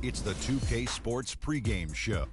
It's the 2K Sports pregame show.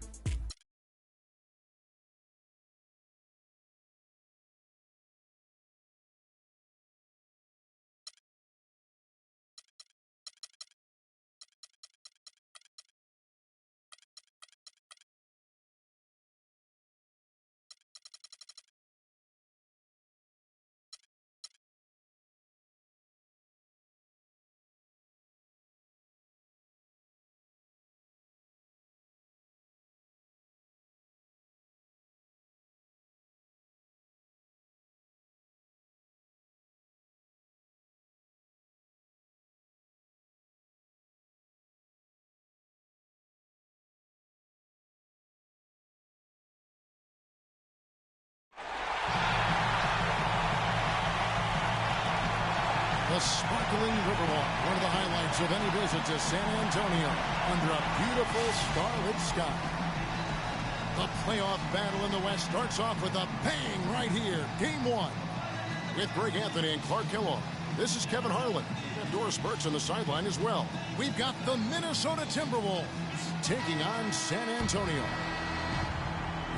The sparkling Riverwalk, one of the highlights of any visit to San Antonio, under a beautiful starlit sky. The playoff battle in the West starts off with a bang right here. Game one. With Greg Anthony and Clark Kellogg. This is Kevin Harlan. And Doris Burks on the sideline as well. We've got the Minnesota Timberwolves taking on San Antonio.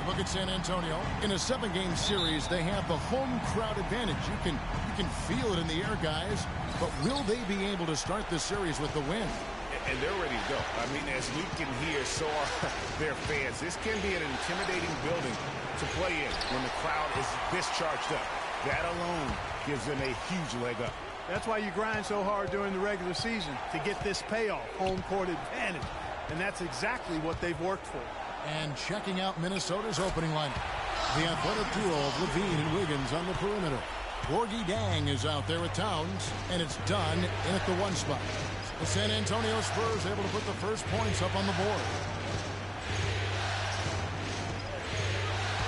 Look at San Antonio. In a 7-game series, they have the home crowd advantage. You can feel it in the air, guys. But will they be able to start this series with the win? And they're ready to go. I mean, as we can hear, so are their fans. This can be an intimidating building to play in when the crowd is this charged up. That alone gives them a huge leg up. That's why you grind so hard during the regular season, to get this payoff, home court advantage. And that's exactly what they've worked for. And checking out Minnesota's opening lineup. The athletic duo of Levine and Wiggins on the perimeter. Gorgie Dang is out there with Towns, and it's done in at the 1 spot. The San Antonio Spurs able to put the first points up on the board.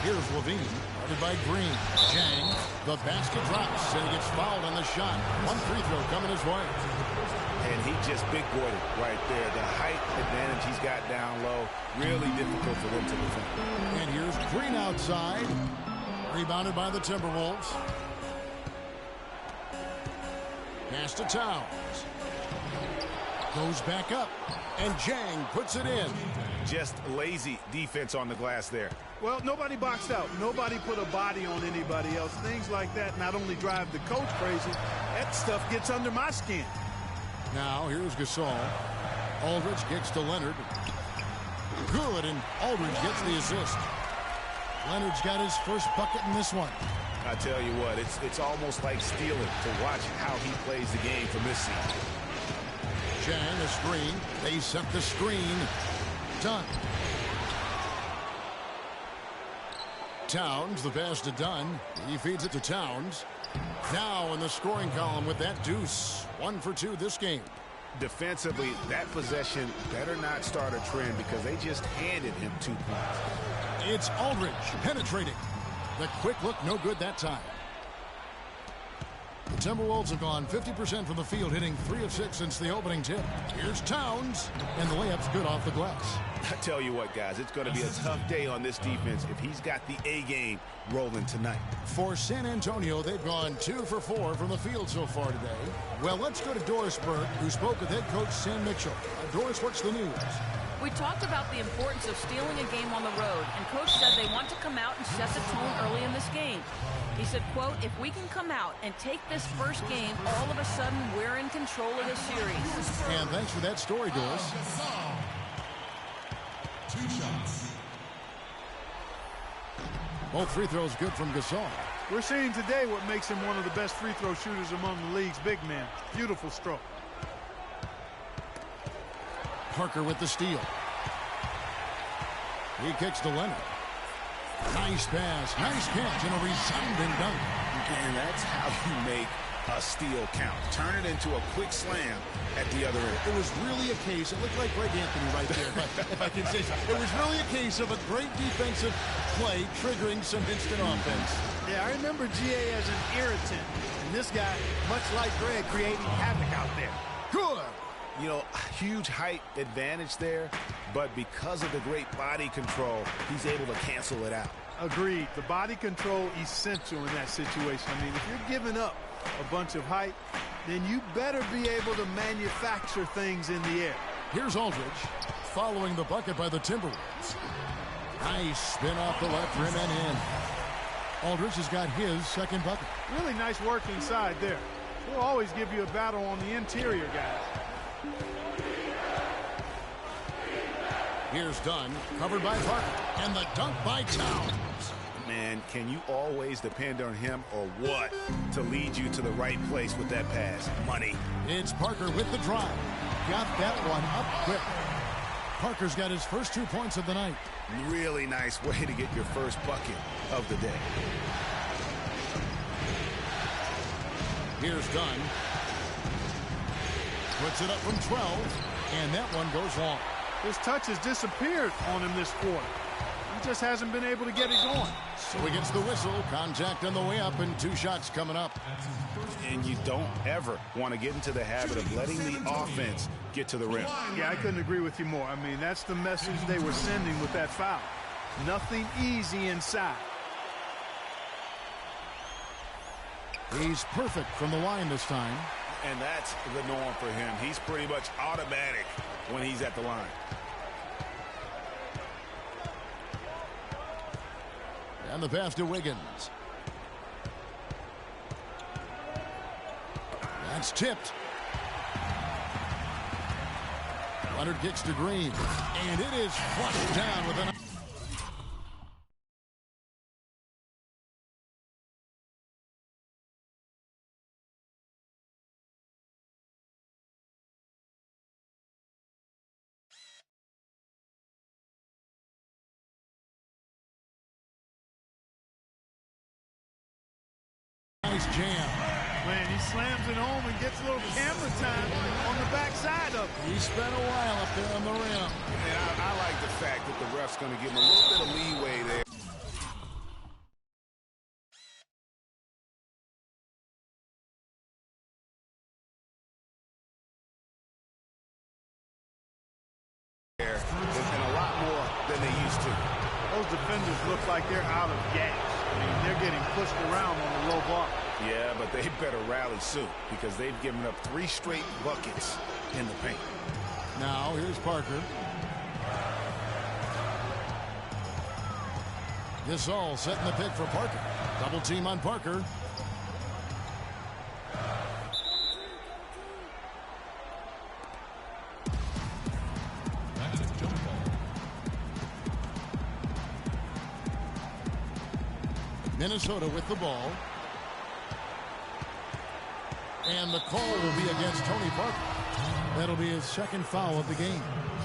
Here's Levine, guarded by Green. Jang, the basket drops, and he gets fouled on the shot. 1 free throw coming his way. And he just big-boyed it right there. The height advantage he's got down low, really difficult for them to defend. And here's Green outside. Rebounded by the Timberwolves. Pass to Towns. Goes back up. And Jang puts it in. Just lazy defense on the glass there. Well, nobody boxed out. Nobody put a body on anybody else. Things like that not only drive the coach crazy, that stuff gets under my skin. Now, here's Gasol. Aldridge kicks to Leonard. Good, and Aldridge gets the assist. Leonard's got his first bucket in this one. I tell you what, it's almost like stealing to watch how he plays the game from this season. Jang, a screen. They set the screen. Done. Towns, the pass to Dunn. He feeds it to Towns. Now in the scoring column with that deuce. 1 for 2 this game. Defensively, that possession better not start a trend because they just handed him 2 points. It's Aldridge penetrating. The quick look, no good that time. The Timberwolves have gone 50% from the field, hitting 3 of 6 since the opening tip. Here's Towns, and the layup's good off the glass. I tell you what, guys, it's going to be a tough day on this defense if he's got the A game rolling tonight. For San Antonio, they've gone 2 for 4 from the field so far today. Well, let's go to Doris Burke, who spoke with head coach Sam Mitchell. Doris, what's the news? We talked about the importance of stealing a game on the road, and Coach said they want to come out and set the tone early in this game. He said, quote, if we can come out and take this first game, all of a sudden we're in control of the series. And thanks for that story, Doris. 2 shots. Both free throws good from Gasol. We're seeing today what makes him one of the best free throw shooters among the league's big men. Beautiful stroke. Parker with the steal. He kicks to Leonard. Nice pass, nice catch, and a resounding dunk. And that's how you make a steal count. Turn it into a quick slam at the other end. It was really a case, it looked like Greg Anthony right there, but if I can say so. It was really a case of a great defensive play triggering some instant offense. Yeah, I remember GA as an irritant, and this guy, much like Greg, creating havoc out there. Good. You know, huge height advantage there, but because of the great body control, he's able to cancel it out. Agreed. The body control essential in that situation. I mean, if you're giving up a bunch of height, then you better be able to manufacture things in the air. Here's Aldridge following the bucket by the Timberwolves. Nice spin off the left rim and in. Aldridge has got his second bucket. Really nice work inside there. We'll always give you a battle on the interior, guys. Here's Dunn, covered by Parker, and the dunk by Towns. Man, can you always depend on him or what to lead you to the right place with that pass? Money. It's Parker with the drive. Got that one up quick. Parker's got his first 2 points of the night. Really nice way to get your first bucket of the day. Here's Dunn. Puts it up from 12, and that one goes long. His touch has disappeared on him this quarter. He just hasn't been able to get it going. So he gets the whistle. Contact on the way up, and 2 shots coming up. And you don't ever want to get into the habit of letting the offense get to the rim. Yeah, I couldn't agree with you more. I mean, that's the message they were sending with that foul. Nothing easy inside. He's perfect from the line this time. And that's the norm for him. He's pretty much automatic when he's at the line. And the pass to Wiggins. That's tipped. Leonard kicks to Green. And it is flushed down with an... Nice jam. Man, he slams it home and gets a little camera time on the backside of it. He spent a while up there on the rim. And I like the fact that the ref's going to give him a little bit of leeway there. There's been a lot more than they used to. Those defenders look like they're out of gas. I mean, they're getting pushed around on the low bar. Yeah, but they better rally soon because they've given up 3 straight buckets in the paint. Now, here's Parker. Gasol setting the pick for Parker. Double team on Parker. Minnesota with the ball. And the call will be against Tony Parker. That'll be his second foul of the game.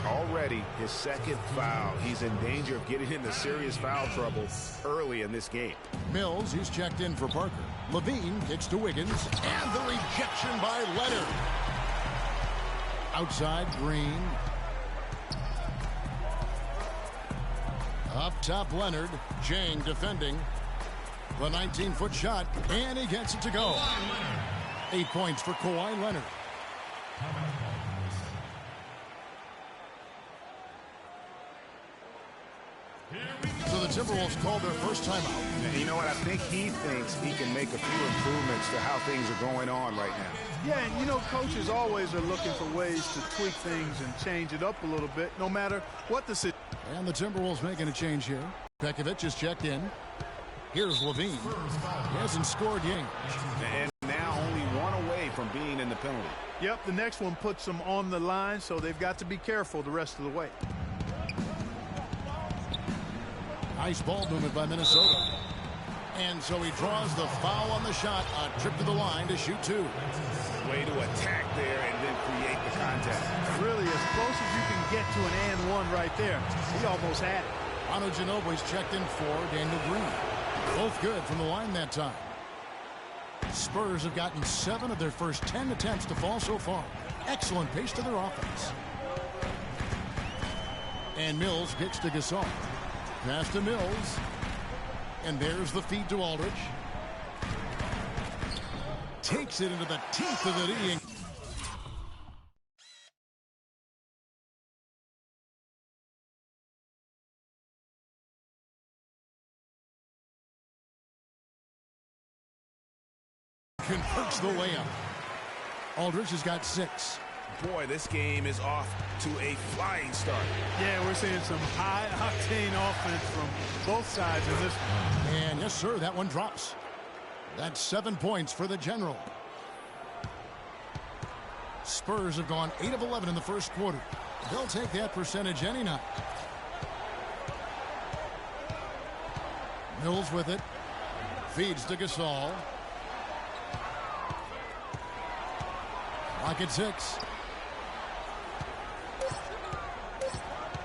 Already his second foul. He's in danger of getting into serious foul trouble early in this game. Mills, he's checked in for Parker. Levine kicks to Wiggins. And the rejection by Leonard. Outside, Green. Up top, Leonard. Jang defending. The 19-foot shot, and he gets it to go. 8 points for Kawhi Leonard. So the Timberwolves called their first timeout. And you know what? I think he thinks he can make a few improvements to how things are going on right now. Yeah, and you know, coaches always are looking for ways to tweak things and change it up a little bit, no matter what the situation. And the Timberwolves making a change here. Pekovic is checked in. Here's Levine. He hasn't scored yet. And now only 1 away from being in the penalty. Yep, the next one puts them on the line, so they've got to be careful the rest of the way. Nice ball movement by Minnesota. And so he draws the foul on the shot. A trip to the line to shoot 2. Way to attack there and then create the contact. Really, as close as you can get to an and one right there. He almost had it. Manu Ginobili's checked in for Daniel Green. Both good from the line that time. Spurs have gotten 7 of their first 10 attempts to fall so far. Excellent pace to their offense. And Mills kicks to Gasol. Pass to Mills. And there's the feed to Aldridge. Takes it into the teeth of the D. Converts the layup. Aldridge has got 6. Boy, this game is off to a flying start. Yeah, we're seeing some high-octane offense from both sides in this one. And yes, sir, that one drops. That's 7 points for the General. Spurs have gone 8 of 11 in the first quarter. They'll take that percentage any night. Mills with it. Feeds to Gasol. Clock at 6.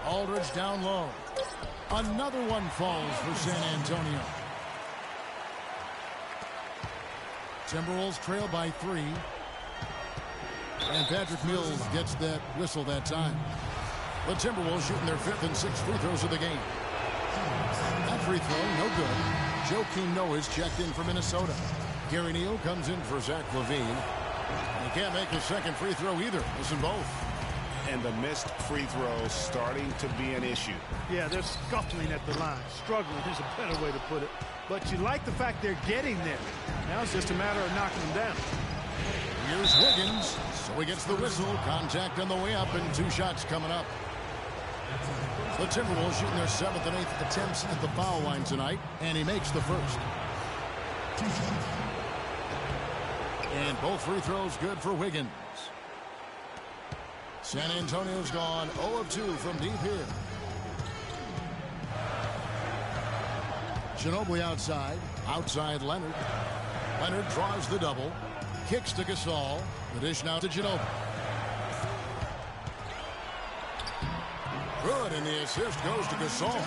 Aldridge down low. Another one falls for San Antonio. Timberwolves trail by 3. And Patrick Mills gets that whistle that time. The Timberwolves shooting their 5th and 6th free throws of the game. That free throw, no good. Joakim Noah's checked in for Minnesota. Gary Neal comes in for Zach LaVine. He can't make his second free throw either. Listen both. And the missed free throws starting to be an issue. Yeah, they're scuffling at the line. Struggling is a better way to put it. But you like the fact they're getting there. Now it's just a matter of knocking them down. Here's Wiggins. So he gets the whistle. Contact on the way up and 2 shots coming up. The Timberwolves shooting their 7th and 8th attempts at the foul line tonight. And he makes the first. And both free throws good for Wiggins. San Antonio's gone 0 of 2 from deep here. Ginobili outside. Outside Leonard. Leonard draws the double. Kicks to Gasol. The dish now to Ginobili. Good, and the assist goes to Gasol.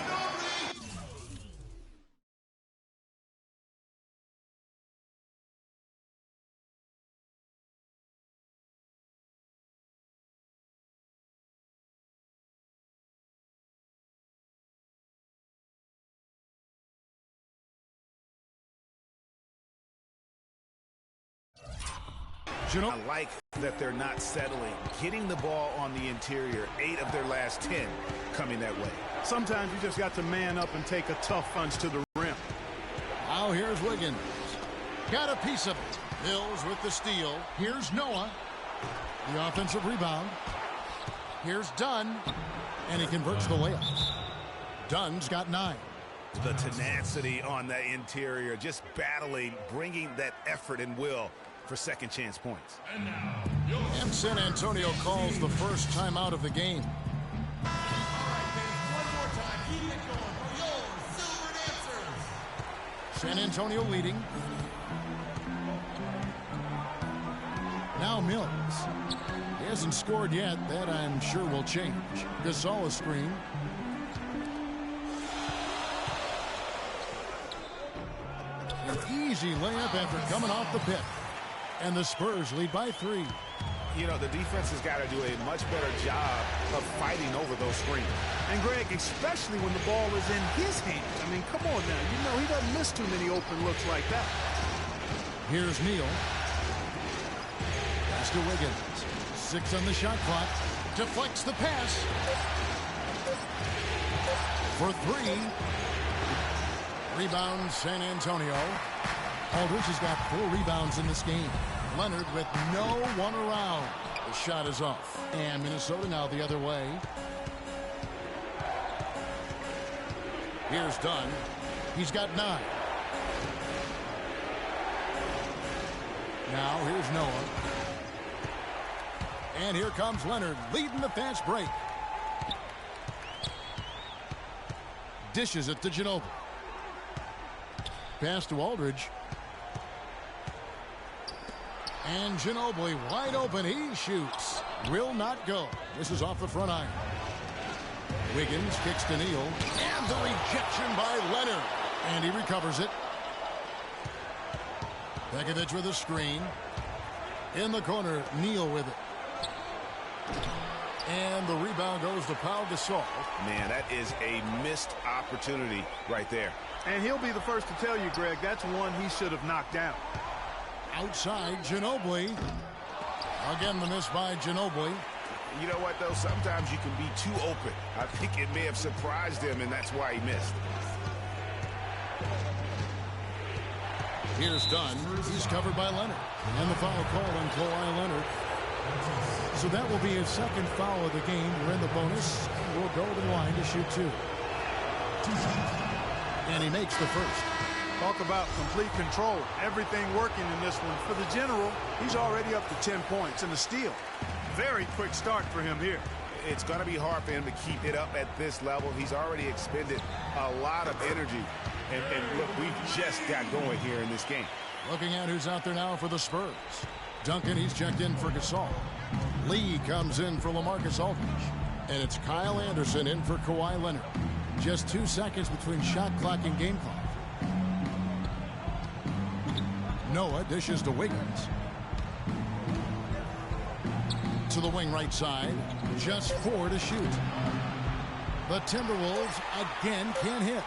I like that they're not settling. Getting the ball on the interior, 8 of their last 10 coming that way. Sometimes you just got to man up and take a tough punch to the rim. Now here's Wiggins. Got a piece of it. Mills with the steal. Here's Noah. The offensive rebound. Here's Dunn. And he converts the layup. Dunn's got 9. The tenacity on the interior, just battling, bringing that effort and will for second chance points. And San Antonio calls the first timeout of the game. San Antonio leading. Now Mills. He hasn't scored yet. That I'm sure will change. Gasol a screen. An easy layup after coming off the pick. And the Spurs lead by 3. You know, the defense has got to do a much better job of fighting over those screens. And, Greg, especially when the ball is in his hands. I mean, come on now. You know he doesn't miss too many open looks like that. Here's Neal. Pass to Wiggins. 6 on the shot clock. Deflects the pass. For 3. Rebound San Antonio. Aldridge has got 4 rebounds in this game. Leonard with no one around. The shot is off. And Minnesota now the other way. Here's Dunn. He's got 9. Now here's Noah. And here comes Leonard leading the fast break. Dishes it to Ginobili. Pass to Aldridge. And Ginobili wide open. He shoots. Will not go. This is off the front iron. Wiggins kicks to Neal. And the rejection by Leonard. And he recovers it. Pekovic with a screen. In the corner, Neal with it. And the rebound goes to Pau Gasol. Man, that is a missed opportunity right there. And he'll be the first to tell you, Greg, that's one he should have knocked down. Outside, Ginobili. Again, the miss by Ginobili. You know what, though? Sometimes you can be too open. I think it may have surprised him, and that's why he missed. Here's Dunn. He's covered by Leonard. And the foul call on Kawhi Leonard. So that will be his second foul of the game. We're in the bonus. We'll go to the line to shoot 2. And he makes the first. Talk about complete control. Everything working in this one. For the general, he's already up to 10 points and a steal. Very quick start for him here. It's going to be hard for him to keep it up at this level. He's already expended a lot of energy. And look, we've just got going here in this game. Looking at who's out there now for the Spurs. Duncan, he's checked in for Gasol. Lee comes in for LaMarcus Aldridge. And it's Kyle Anderson in for Kawhi Leonard. Just 2 seconds between shot clock and game clock. Noah dishes to Wiggins. To the wing right side. Just 4 to shoot. The Timberwolves again can't hit.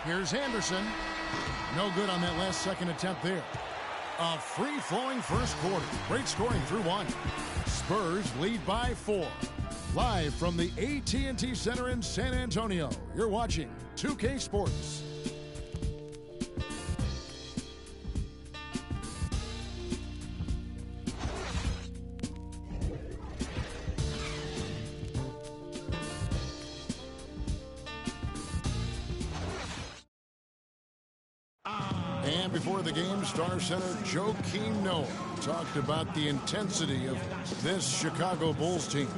Here's Anderson. No good on that last second attempt there. A free-flowing first quarter. Great scoring through 1. Spurs lead by 4. Live from the AT&T Center in San Antonio, you're watching 2K Sports. And before the game, Star Center Joakim Noah talked about the intensity of this Chicago Bulls team.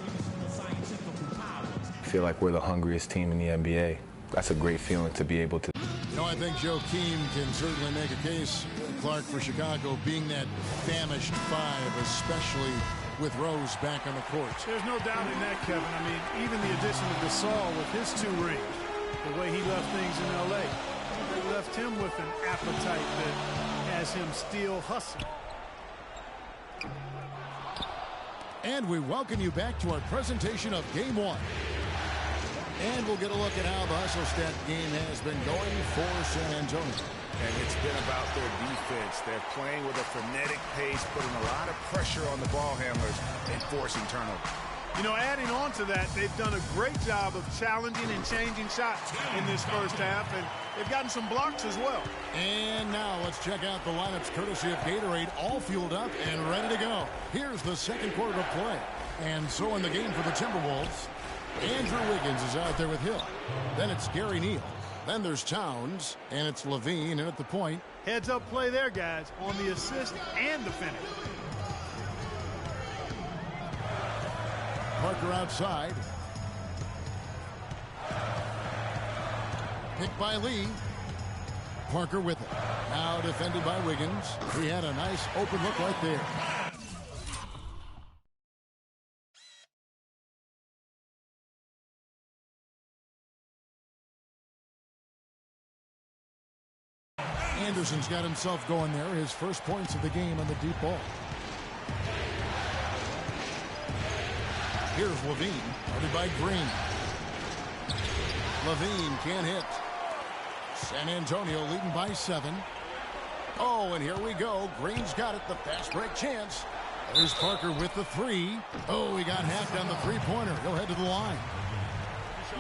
I feel like we're the hungriest team in the NBA. That's a great feeling to be able to. You know, I think Joakim can certainly make a case, Clark, for Chicago being that famished 5, especially with Rose back on the court. There's no doubt in that, Kevin. I mean, even the addition of Gasol with his 2 rings, the way he left things in L.A., they left him with an appetite that has him still hustling. And we welcome you back to our presentation of Game 1. And we'll get a look at how the hustle stat game has been going for San Antonio. And it's been about their defense. They're playing with a frenetic pace, putting a lot of pressure on the ball handlers and forcing turnovers. You know, adding on to that, they've done a great job of challenging and changing shots in this first half, and they've gotten some blocks as well. And now let's check out the lineups courtesy of Gatorade, all fueled up and ready to go. Here's the second quarter of play. And so in the game for the Timberwolves, Andrew Wiggins is out there with Hill. Then it's Gary Neal. Then there's Towns, and it's Levine in at the point. Heads up play there, guys, on the assist and the finish. Parker outside. Picked by Lee. Parker with it. Now defended by Wiggins. He had a nice open look right there. Anderson's got himself going there. His first points of the game on the deep ball. Here's Levine, guarded by Green. Levine can't hit. San Antonio leading by 7. Oh, and here we go. Green's got it, the fast break chance. There's Parker with the 3. Oh, he got hacked on the 3-pointer. He'll head to the line.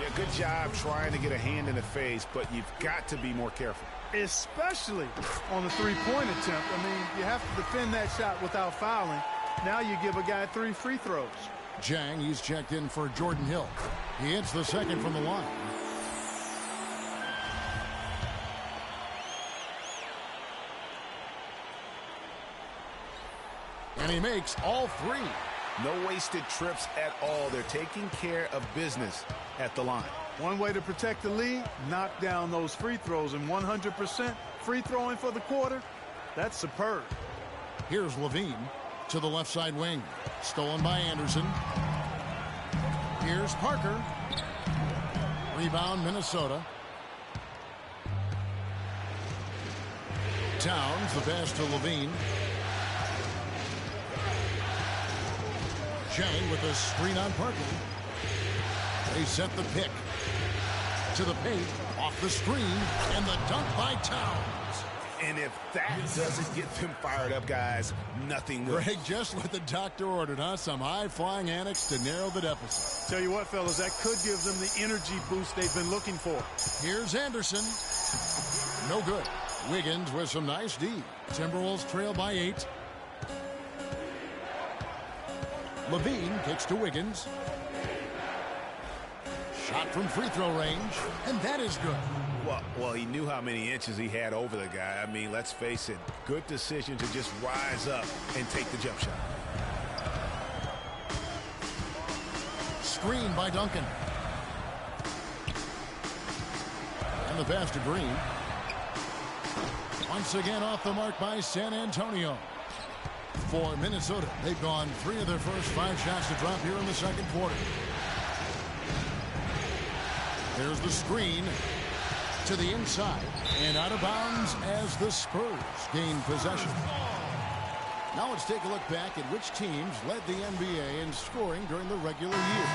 Yeah, good job trying to get a hand in the face, but you've got to be more careful. Especially on the 3-point attempt. I mean, you have to defend that shot without fouling. Now you give a guy 3 free throws. Jang, he's checked in for Jordan Hill. He hits the second from the line. And he makes all 3. No wasted trips at all. They're taking care of business at the line. One way to protect the lead, knock down those free throws, and 100% free throwing for the quarter, that's superb. Here's Levine to the left side wing. Stolen by Anderson. Here's Parker. Rebound, Minnesota. Towns, the pass to Levine. Jang with a screen on Parker. They set the pick. To the paint, off the screen, and the dunk by Towns. And if that doesn't get them fired up, guys, nothing will. Greg, just what the doctor ordered, huh? Some high-flying antics to narrow the deficit. Tell you what, fellas, that could give them the energy boost they've been looking for. Here's Anderson. No good. Wiggins with some nice D. Timberwolves trail by 8. Levine kicks to Wiggins. Shot from free throw range, and that is good. Well, he knew how many inches he had over the guy. I mean, let's face it, good decision to just rise up and take the jump shot. Screen by Duncan. And the pass to Green. Once again off the mark by San Antonio. For Minnesota, they've gone 3 of their first 5 shots to drop here in the second quarter. There's the screen to the inside and out of bounds as the Spurs gain possession. Now let's take a look back at which teams led the NBA in scoring during the regular year.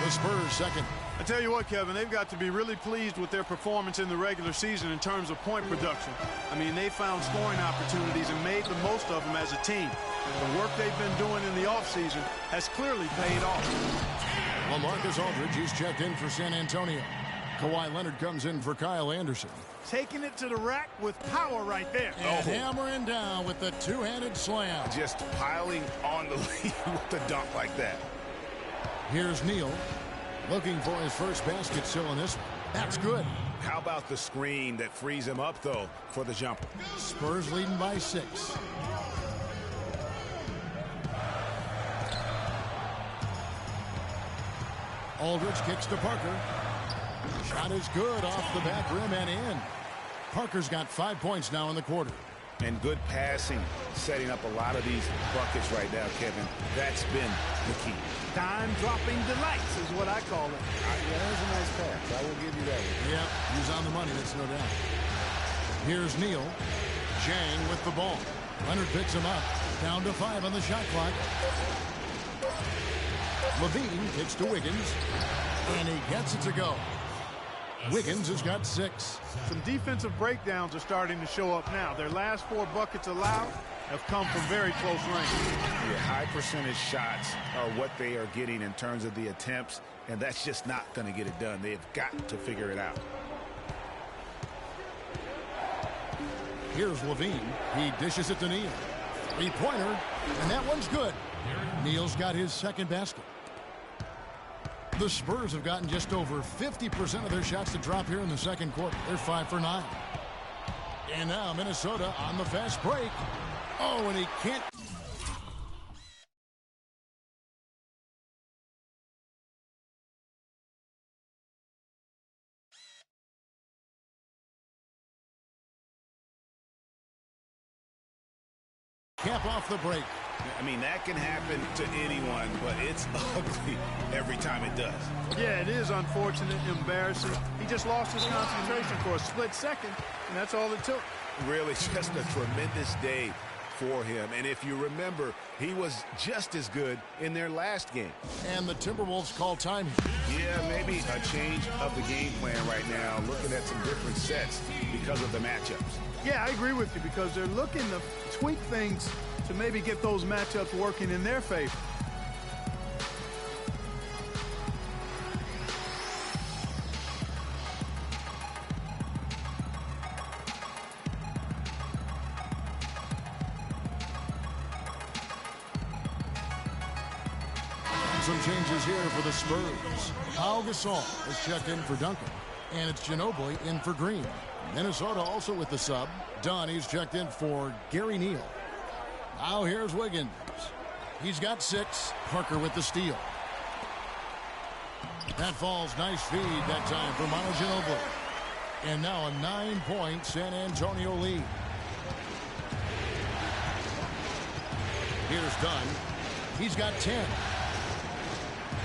The Spurs second. I tell you what, Kevin, they've got to be really pleased with their performance in the regular season in terms of point production. I mean, they found scoring opportunities and made the most of them as a team. The work they've been doing in the offseason has clearly paid off. LaMarcus Aldridge, he's checked in for San Antonio. Kawhi Leonard comes in for Kyle Anderson. Taking it to the rack with power right there. And hammering down with the two-handed slam. Just piling on the lead with the dunk like that. Here's Neal looking for his first basket still in this one. That's good. How about the screen that frees him up, though, for the jumper? Spurs leading by 6. Aldridge kicks to Parker. Shot is good off the back rim and in. Parker's got 5 points now in the quarter. And good passing, setting up a lot of these buckets right now, Kevin. That's been the key. Time-dropping delights is what I call it. Yeah, there's a nice pass. I will give you that. Yep, he's on the money, that's no doubt. Here's Neal. Jang with the ball. Leonard picks him up. Down to 5 on the shot clock. Levine kicks to Wiggins. And he gets it to go. Wiggins has got 6. Some defensive breakdowns are starting to show up now. Their last 4 buckets allowed have come from very close range. Yeah, high percentage shots are what they are getting in terms of the attempts, and that's just not going to get it done. They've got to figure it out. Here's Levine. He dishes it to Neal. 3-pointer, and that one's good. Neal's got his second basket. The Spurs have gotten just over 50% of their shots to drop here in the second quarter. They're 5 for 9. And now Minnesota on the fast break. Oh, and he can't. Cap off the break. I mean, that can happen to anyone, but it's ugly every time it does. Yeah, it is unfortunate, embarrassing. He just lost his concentration for a split second, and that's all it took. Really just a tremendous day for him. And if you remember, he was just as good in their last game. And the Timberwolves call time. Yeah, maybe a change of the game plan right now, looking at some different sets because of the matchups. Yeah, I agree with you because they're looking to tweak things to maybe get those matchups working in their favor. Some changes here for the Spurs. Pau Gasol is checked in for Duncan, and it's Ginobili in for Green. Minnesota also with the sub. Dunn, he's checked in for Gary Neal. Now here's Wiggins. He's got 6. Parker with the steal. That falls. Nice feed that time for Manu Ginobili. And now a 9-point San Antonio lead. Here's Dunn. He's got 10.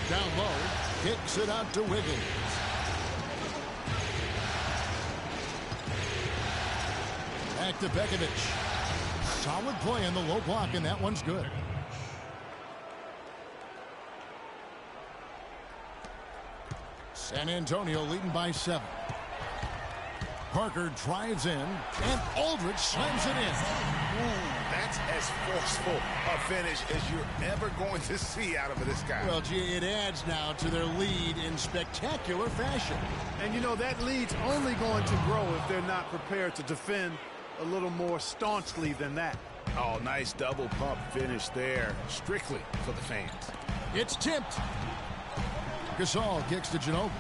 Down low. Kicks it out to Wiggins. Back to Bekovic. Solid play in the low block, and that one's good. San Antonio leading by 7. Parker drives in, and Aldridge slams it in. That's as forceful a finish as you're ever going to see out of this guy. Well, gee, it adds now to their lead in spectacular fashion. And, you know, that lead's only going to grow if they're not prepared to defend a little more staunchly than that. Oh, nice double pump finish there, strictly for the fans. It's tipped. Gasol kicks to Ginobili.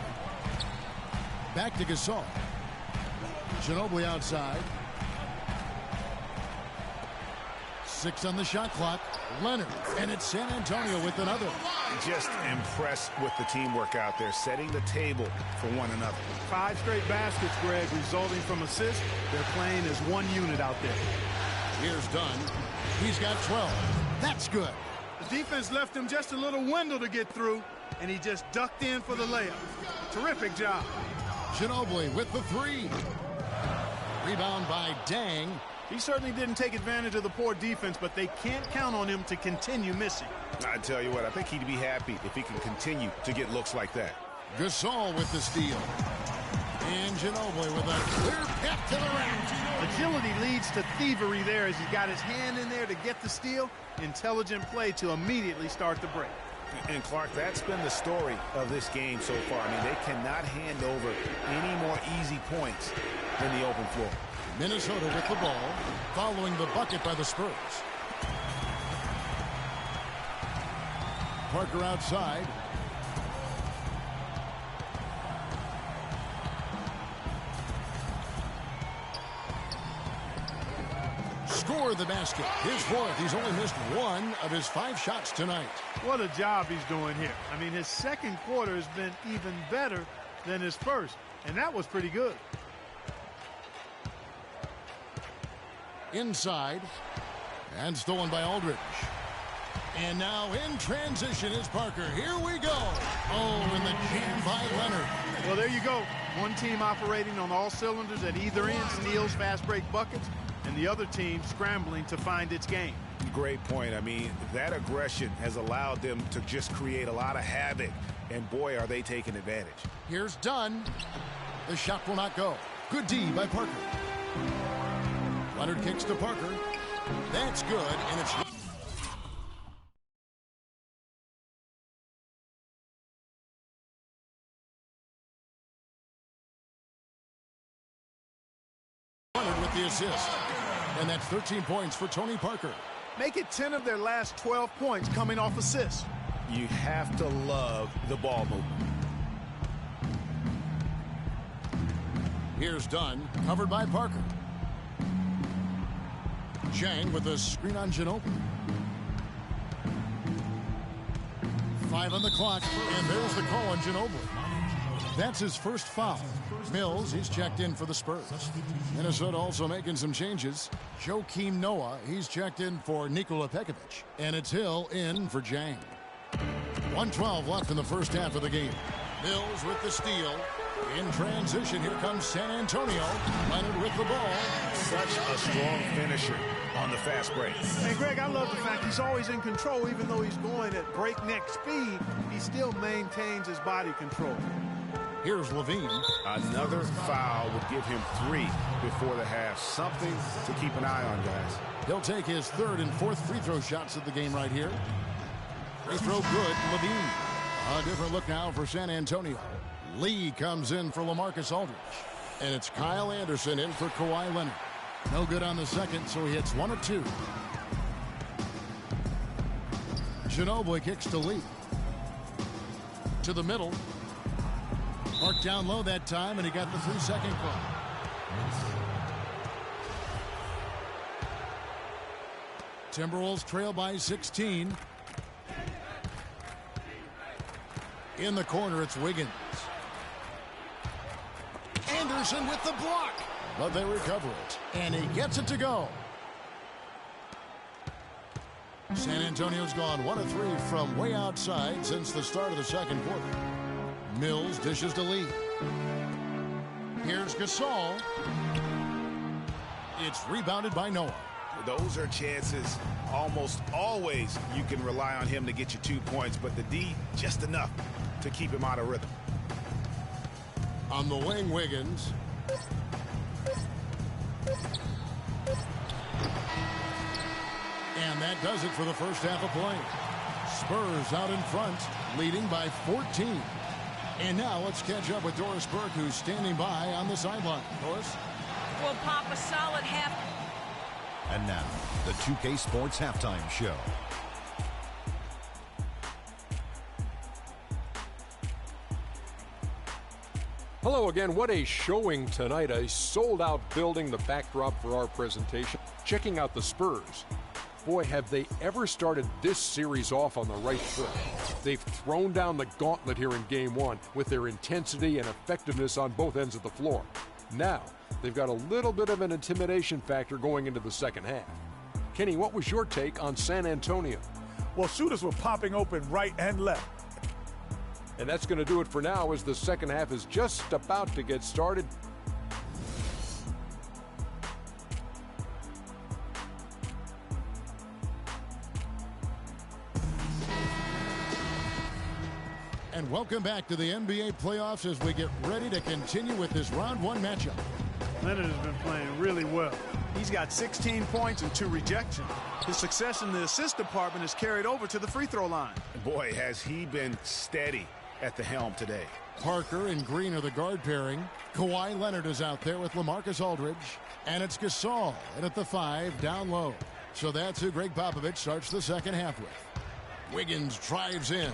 Back to Gasol. Ginobili outside. 6 on the shot clock. Leonard. And it's San Antonio with another. Just impressed with the teamwork out there, setting the table for one another. 5 straight baskets, Greg, resulting from assists. They're playing as one unit out there. Here's Dunn. He's got 12. That's good. The defense left him just a little window to get through, and he just ducked in for the layup. Terrific job. Ginobili with the 3. Rebound by Dang. He certainly didn't take advantage of the poor defense, but they can't count on him to continue missing. I tell you what, I think he'd be happy if he can continue to get looks like that. Gasol with the steal. And Ginobili with a clear path to the rack. Agility leads to thievery there as he's got his hand in there to get the steal. Intelligent play to immediately start the break. And Clark, that's been the story of this game so far. I mean, they cannot hand over any more easy points than the open floor. Minnesota with the ball, following the bucket by the Spurs. Parker outside. Scored the basket. His 4th. He's only missed 1 of his 5 shots tonight. What a job he's doing here. I mean, his second quarter has been even better than his first, and that was pretty good. Inside, and stolen by Aldridge. And now in transition is Parker. Here we go. Oh, and the jam by Leonard. Well, there you go. One team operating on all cylinders at either end, steals, fast break buckets, and the other team scrambling to find its game. Great point. I mean, that aggression has allowed them to just create a lot of havoc, and boy, are they taking advantage. Here's Dunn. The shot will not go. Good D by Parker. Leonard kicks to Parker. That's good, and it's... Leonard with the assist. And that's 13 points for Tony Parker. Make it 10 of their last 12 points coming off assists. You have to love the ball movement. Here's Dunn, covered by Parker. Chang with a screen on Ginobili. 5 on the clock, and there's the call on Ginobili. That's his first foul. Mills, he's checked in for the Spurs. Minnesota also making some changes. Joakim Noah, he's checked in for Nikola Pekovic. And it's Hill in for Jang. 1:12 left in the first half of the game. Mills with the steal. In transition, here comes San Antonio. Leonard with the ball. Such a strong finisher on the fast break. Hey, Greg, I love the fact he's always in control. Even though he's going at breakneck speed, he still maintains his body control. Here's Levine. Another foul would give him 3 before the half. Something to keep an eye on, guys. He'll take his 3rd and 4th free throw shots of the game right here. Free throw good, Levine. A different look now for San Antonio. Lee comes in for LaMarcus Aldridge. And it's Kyle Anderson in for Kawhi Leonard. No good on the second, so he hits 1 of 2. Ginobili kicks to Lee. To the middle. Marked down low that time, and he got the 3-second call. Timberwolves trail by 16. In the corner, it's Wiggins. Anderson with the block. But they recover it. And he gets it to go. San Antonio's gone 1 of 3 from way outside since the start of the second quarter. Mills dishes to Lee. Here's Gasol. It's rebounded by Noah. Those are chances almost always you can rely on him to get you 2 points, but the D, just enough to keep him out of rhythm. On the wing, Wiggins. And that does it for the first half of play. Spurs out in front, leading by 14. And now let's catch up with Doris Burke, who's standing by on the sideline. Doris? We'll pop a solid half. And now, the 2K Sports Halftime Show. Hello again. What a showing tonight. A sold-out building, the backdrop for our presentation. Checking out the Spurs. Boy, have they ever started this series off on the right foot. They've thrown down the gauntlet here in Game 1 with their intensity and effectiveness on both ends of the floor. Now, they've got a little bit of an intimidation factor going into the second half. Kenny, what was your take on San Antonio? Well, shooters were popping open right and left. And that's going to do it for now as the second half is just about to get started. And welcome back to the NBA playoffs as we get ready to continue with this round one matchup. Leonard has been playing really well. He's got 16 points and 2 rejections. His success in the assist department is carried over to the free throw line. Boy, has he been steady at the helm today. Parker and Green are the guard pairing. Kawhi Leonard is out there with LaMarcus Aldridge. And it's Gasol in at the 5 down low. So that's who Greg Popovich starts the second half with. Wiggins drives in,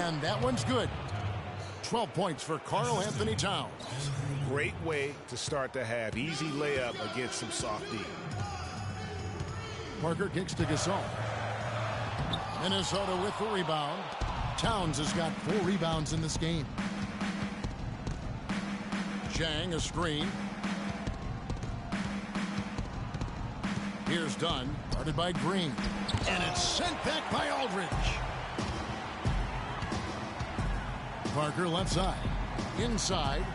and that one's good. 12 points for Karl Anthony Towns. Great way to start the half. Easy layup against some soft D. Parker kicks to Gasol. Minnesota with the rebound. Towns has got 4 rebounds in this game. Zhang a screen. Here's Dunn, guarded by Green. And it's sent back by Aldridge. Parker left side. Inside.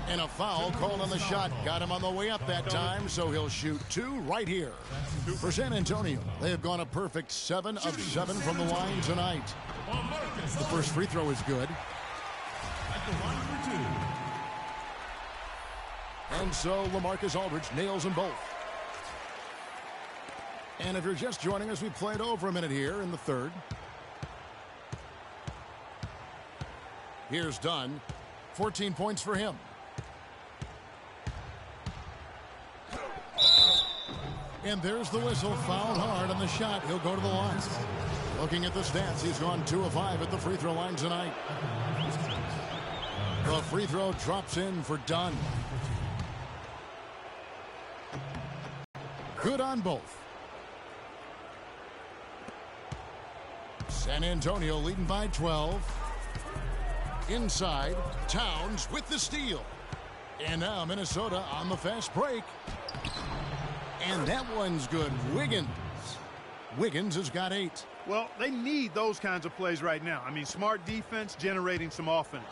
And a foul called on the shot. Got him on the way up that time, so he'll shoot 2 right here. For San Antonio, they have gone a perfect 7 of 7 from the line tonight. The first free throw is good. And so LaMarcus Aldridge nails them both. And if you're just joining us, we played over a minute here in the third. Here's Dunn. 14 points for him. And there's the whistle. Fouled hard on the shot. He'll go to the line. Looking at the stats, he's gone 2 of 5 at the free throw line tonight. The free throw drops in for Dunn. Good on both. San Antonio leading by 12. Inside, Towns with the steal. And now Minnesota on the fast break. And that one's good. Wiggins has got 8. Well, they need those kinds of plays right now. I mean, smart defense generating some offense.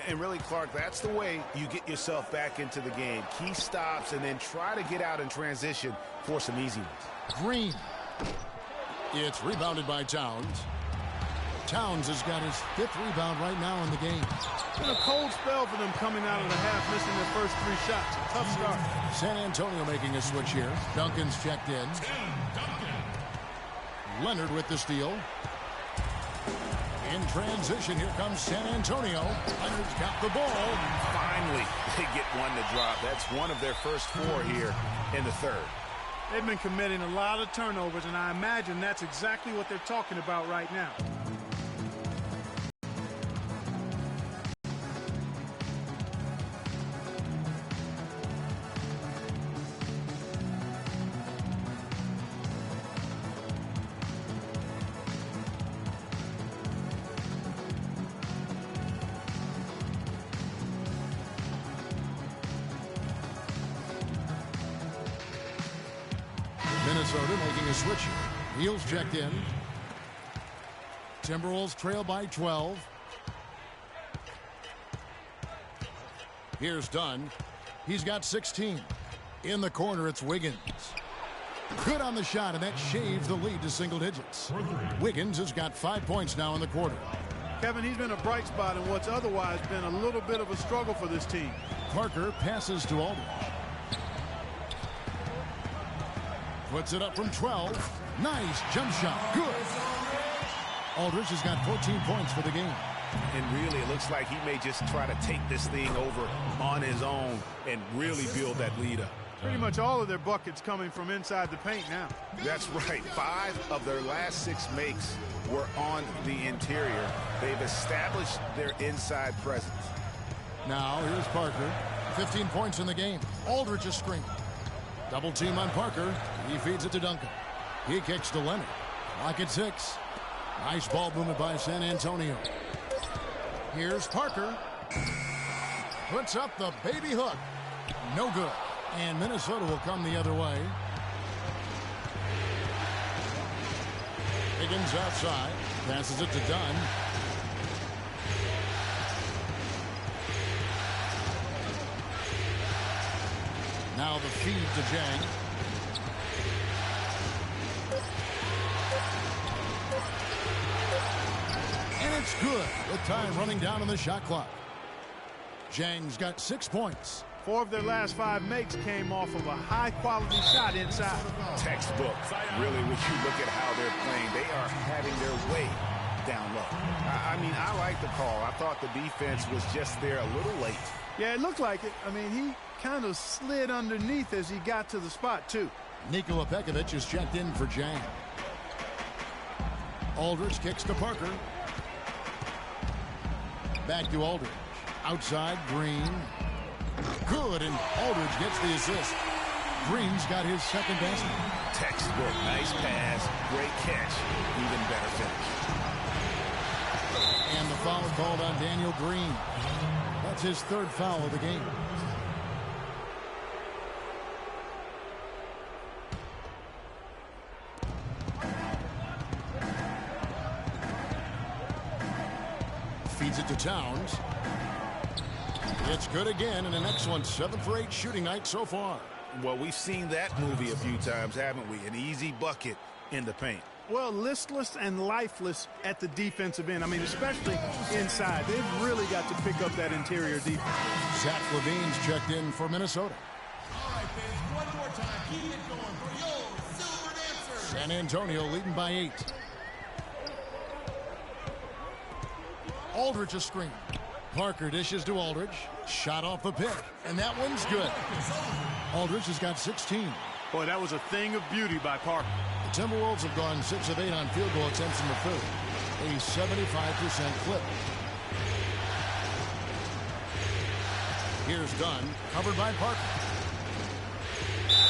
And really, Clark, that's the way you get yourself back into the game. Key stops and then try to get out in transition for some easy ones. Green. It's rebounded by Towns. Towns has got his 5th rebound right now in the game. It's been a cold spell for them coming out of the half, missing their first 3 shots. A tough start. San Antonio making a switch here. Duncan's checked in. Leonard with the steal. In transition, here comes San Antonio. Leonard's got the ball. Finally, they get one to drop. That's one of their first 4 here in the third. They've been committing a lot of turnovers, and I imagine that's exactly what they're talking about right now. Minnesota making a switch. Heels checked in. Timberwolves trail by 12. Here's Dunn. He's got 16. In the corner, it's Wiggins. Good on the shot, and that shaves the lead to single digits. Wiggins has got 5 points now in the quarter. Kevin, he's been a bright spot in what's otherwise been a little bit of a struggle for this team. Parker passes to Aldridge. Puts it up from 12. Nice jump shot. Good. Aldridge has got 14 points for the game. And really, it looks like he may just try to take this thing over on his own and really build that lead up. Pretty much all of their buckets coming from inside the paint now. That's right. 5 of their last 6 makes were on the interior. They've established their inside presence. Now here's Parker. 15 points in the game. Aldridge is screening. Double team on Parker. He feeds it to Duncan. He kicks to Leonard. Clock at 6. Nice ball movement by San Antonio. Here's Parker. Puts up the baby hook. No good. And Minnesota will come the other way. Higgins outside. Passes it to Dunn. Now the feed to Jang. And it's good with time running down on the shot clock. Jang's got 6 points. 4 of their last 5 makes came off of a high-quality shot inside. Textbook. Really, when you look at how they're playing, they are having their way down low. I mean, I like the call. I thought the defense was just there a little late. Yeah, it looked like it. I mean, he kind of slid underneath as he got to the spot, too. Nikola Pekovic is checked in for Jang. Aldridge kicks to Parker. Back to Aldridge. Outside, Green. Good, and Aldridge gets the assist. Green's got his second basket. Textbook. Nice pass. Great catch. Even better finish. And the foul called on Daniel Green. That's his 3rd foul of the game. Feeds it to Towns. It's good again, and an excellent 7 for 8 shooting night so far. Well, we've seen that movie a few times, haven't we? An easy bucket in the paint. Well, listless and lifeless at the defensive end. I mean, especially inside. They've really got to pick up that interior defense. Zach LaVine's checked in for Minnesota. All right, fans, one more time. Keep it going for your Silver Dancers. San Antonio leading by 8. Aldridge a screen. Parker dishes to Aldridge. Shot off the pick, and that one's good. Aldridge has got 16. Boy, that was a thing of beauty by Parker. The Timberwolves have gone 6 of 8 on field goal attempts in the 3rd. A 75% clip. Here's Dunn, covered by Parker.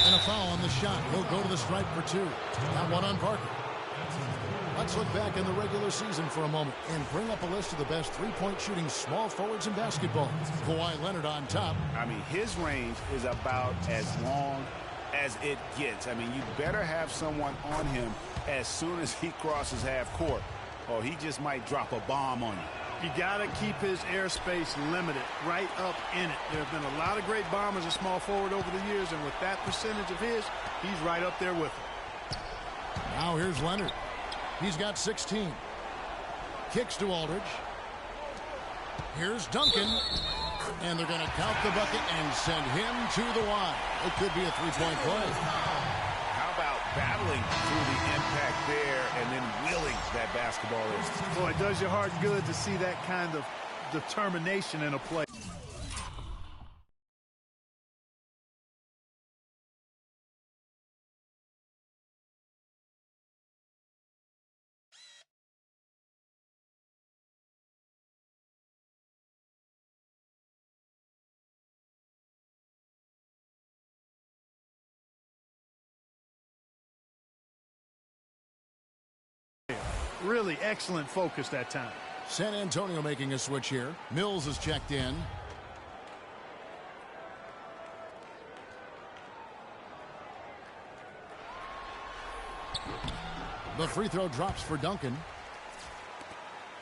And a foul on the shot. He'll go to the stripe for 2. That one on Parker. Let's look back in the regular season for a moment and bring up a list of the best three-point shooting small forwards in basketball. Kawhi Leonard on top. I mean, his range is about as long as it gets. I mean, you better have someone on him as soon as he crosses half court, or he just might drop a bomb on you. You got to keep his airspace limited, right up in it. There have been a lot of great bombers at small forward over the years, and with that percentage of his, he's right up there with them. Now here's Leonard. He's got 16. Kicks to Aldridge. Here's Duncan. And they're going to count the bucket and send him to the line. It could be a three-point play. How about battling through the impact there and then wheeling that basketball in? Boy, it does your heart good to see that kind of determination in a play. Really excellent focus that time. San Antonio making a switch here. Mills is checked in. The free throw drops for Duncan.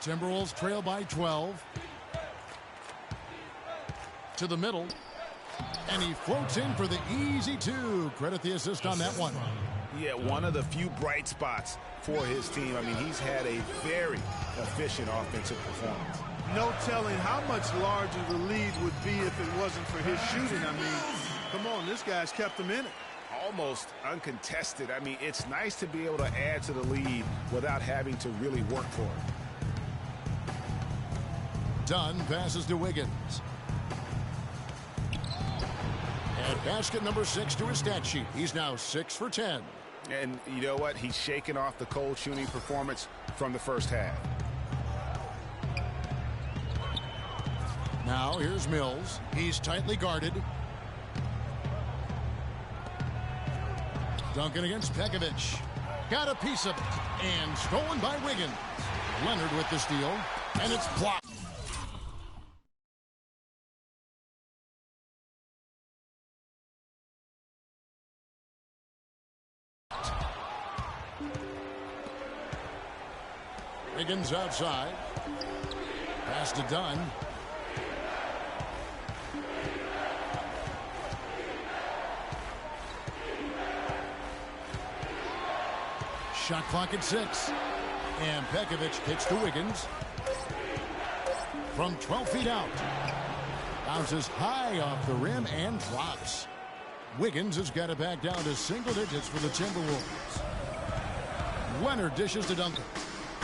Timberwolves trail by 12. To the middle. And he floats in for the easy 2. Credit the assist on that one. Yeah, one of the few bright spots for his team. I mean, he's had a very efficient offensive performance. No telling how much larger the lead would be if it wasn't for his shooting. I mean, come on, this guy's kept them in it. Almost uncontested. I mean, it's nice to be able to add to the lead without having to really work for it. Dunn passes to Wiggins. And basket number 6 to his stat sheet. He's now 6 for 10. And you know what? He's shaken off the cold shooting performance from the first half. Now here's Mills. He's tightly guarded. Duncan against Pekovic. Got a piece of it. And stolen by Wiggins. Leonard with the steal. And it's blocked. Wiggins outside. Pass to Dunn. Shot clock at 6. And Pekovic kicks to Wiggins. From 12 feet out. Bounces high off the rim and drops. Wiggins has got it back down to single digits for the Timberwolves. Leonard dishes to Duncan.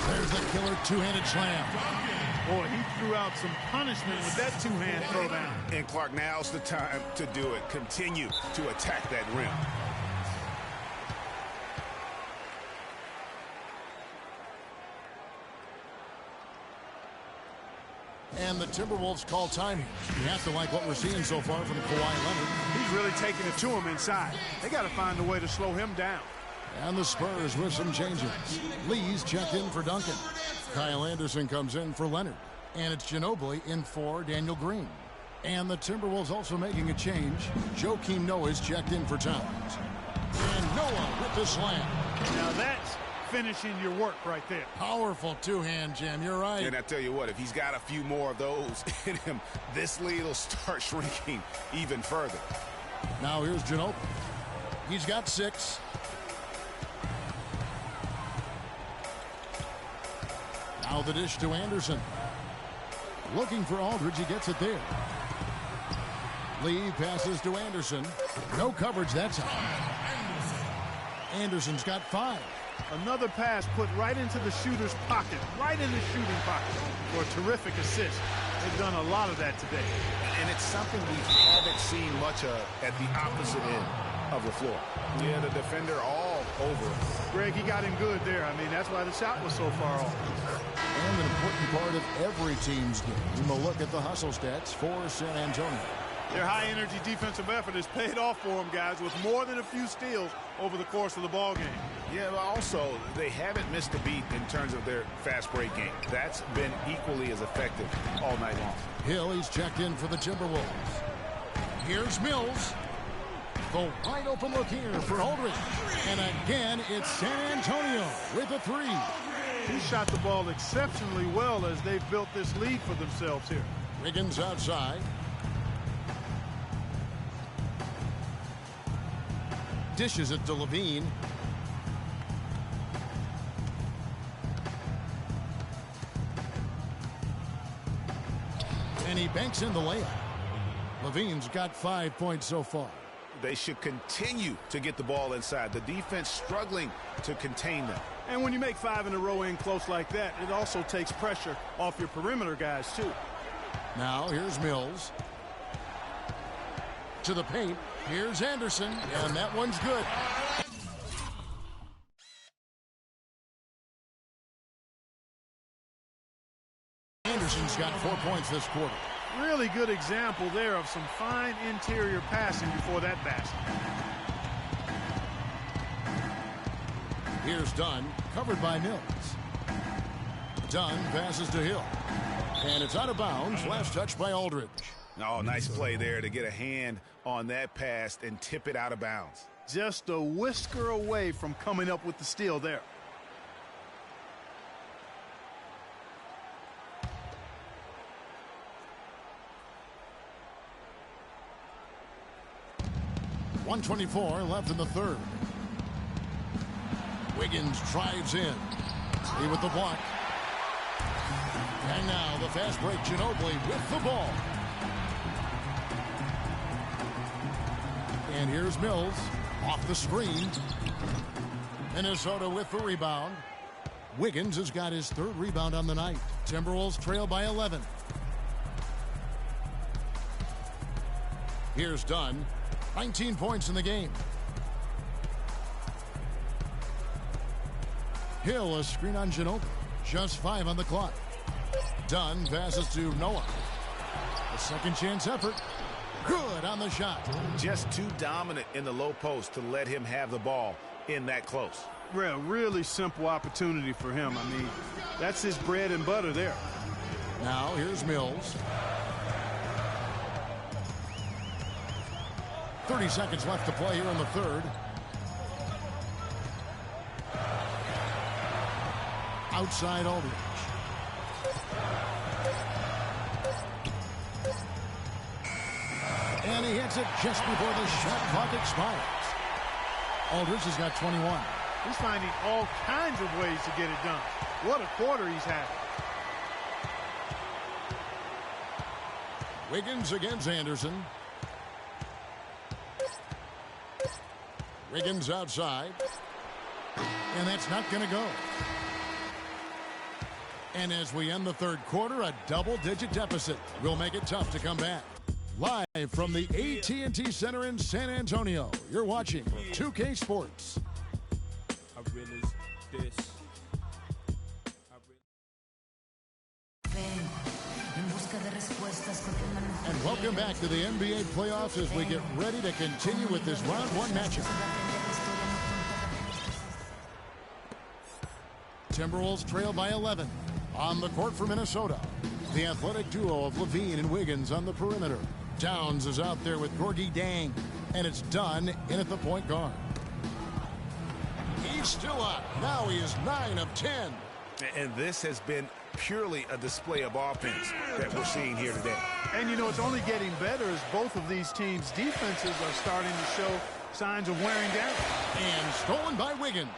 There's the killer two-handed slam. Boy, he threw out some punishment with that two-hand throwdown. And Clark, now's the time to do it. Continue to attack that rim. And the Timberwolves call time. You have to like what we're seeing so far from Kawhi Leonard. He's really taking it to him inside. They got to find a way to slow him down. And the Spurs with some changes. Lee's checked in for Duncan. Kyle Anderson comes in for Leonard. And it's Ginobili in for Daniel Green. And the Timberwolves also making a change. Joakim Noah's checked in for Towns. And Noah with the slam. Now that's finishing your work right there. Powerful two-hand jam. You're right. And I tell you what, if he's got a few more of those in him, this lead will start shrinking even further. Now here's Ginobili. He's got 6. Now the dish to Anderson. Looking for Aldridge. He gets it there. Lee passes to Anderson. No coverage that time. Anderson's got 5. Another pass put right into the shooter's pocket, right in the shooting pocket for a terrific assist. They've done a lot of that today. And it's something we haven't seen much of at the opposite end of the floor. Yeah, the defender all over him. Greg, he got him good there. I mean, that's why the shot was so far off. And an important part of every team's game. We'll look at the hustle stats for San Antonio. Their high-energy defensive effort has paid off for them, guys, with more than a few steals over the course of the ball game. Yeah, but also, they haven't missed a beat in terms of their fast break game. That's been equally as effective all night long. Hill, he's checked in for the Timberwolves. Here's Mills. The wide open look here for Aldridge. And again, it's San Antonio with a 3. He shot the ball exceptionally well as they've built this lead for themselves here. Wiggins outside. Dishes it to Levine. And he banks in the layup. Levine's got 5 points so far. They should continue to get the ball inside. The defense struggling to contain them. And when you make 5 in a row in close like that, it also takes pressure off your perimeter guys, too. Now, here's Mills. To the paint. Here's Anderson. And that one's good. Anderson's got 4 points this quarter. Really good example there of some fine interior passing before that basket. Here's Dunn, covered by Mills. Dunn passes to Hill. And it's out of bounds. Last touch by Aldridge. Oh, nice play there to get a hand on that pass and tip it out of bounds. Just a whisker away from coming up with the steal there. .124 left in the third. Wiggins drives in. Lee with the block. And now the fast break. Ginobili with the ball. And here's Mills off the screen. Minnesota with the rebound. Wiggins has got his 3rd rebound on the night. Timberwolves trail by 11. Here's Dunn. 19 points in the game. Hill, a screen on Ginobili. Just 5 on the clock. Dunn passes to Noah. The Second chance effort. Good on the shot. Just too dominant in the low post to let him have the ball in that close. Really simple opportunity for him. I mean, that's his bread and butter there. Now here's Mills. 30 seconds left to play here in the third. Outside Aldridge. And he hits it just before the shot clock expires. Aldridge has got 21. He's finding all kinds of ways to get it done. What a quarter he's had. Wiggins against Anderson. Wiggins outside. And that's not going to go. And as we end the third quarter, a double-digit deficit will make it tough to come back. Live from the AT&T Center in San Antonio, you're watching 2K Sports. And welcome back to the NBA playoffs as we get ready to continue with this round one matchup. Timberwolves trail by 11. On the court for Minnesota, the athletic duo of Levine and Wiggins on the perimeter. Towns is out there with Gorgie Dang, and it's done in at the point guard. He's still up. Now he is 9 of 10. And this has been purely a display of offense that we're seeing here today. And, you know, it's only getting better as both of these teams' defenses are starting to show signs of wearing down. And stolen by Wiggins.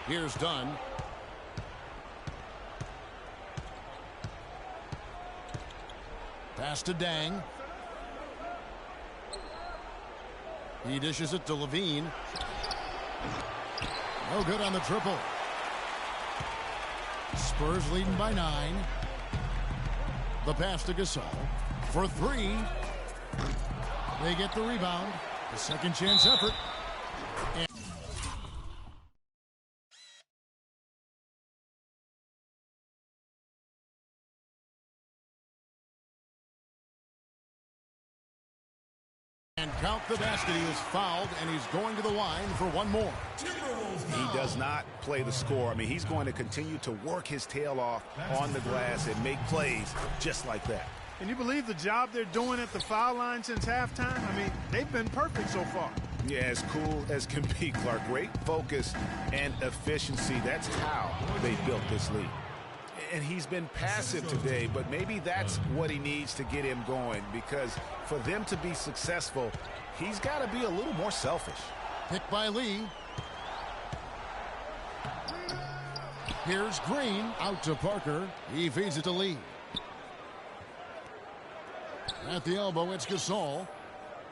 Here's Dunn. Pass to Dang. He dishes it to Levine. No good on the triple. Spurs leading by 9. The pass to Gasol for 3. They get the rebound. The second chance effort. And count the basket. He is fouled, and he's going to the line for one more. He does not play the score. I mean, he's going to continue to work his tail off on the glass and make plays just like that. Can you believe the job they're doing at the foul line since halftime? I mean, they've been perfect so far. Yeah, as cool as can be, Clark. Great focus and efficiency. That's how they built this lead. And he's been passive today, but maybe that's what he needs to get him going, because for them to be successful, he's got to be a little more selfish. Picked by Lee. Here's Green out to Parker. He feeds it to Lee. At the elbow, it's Gasol.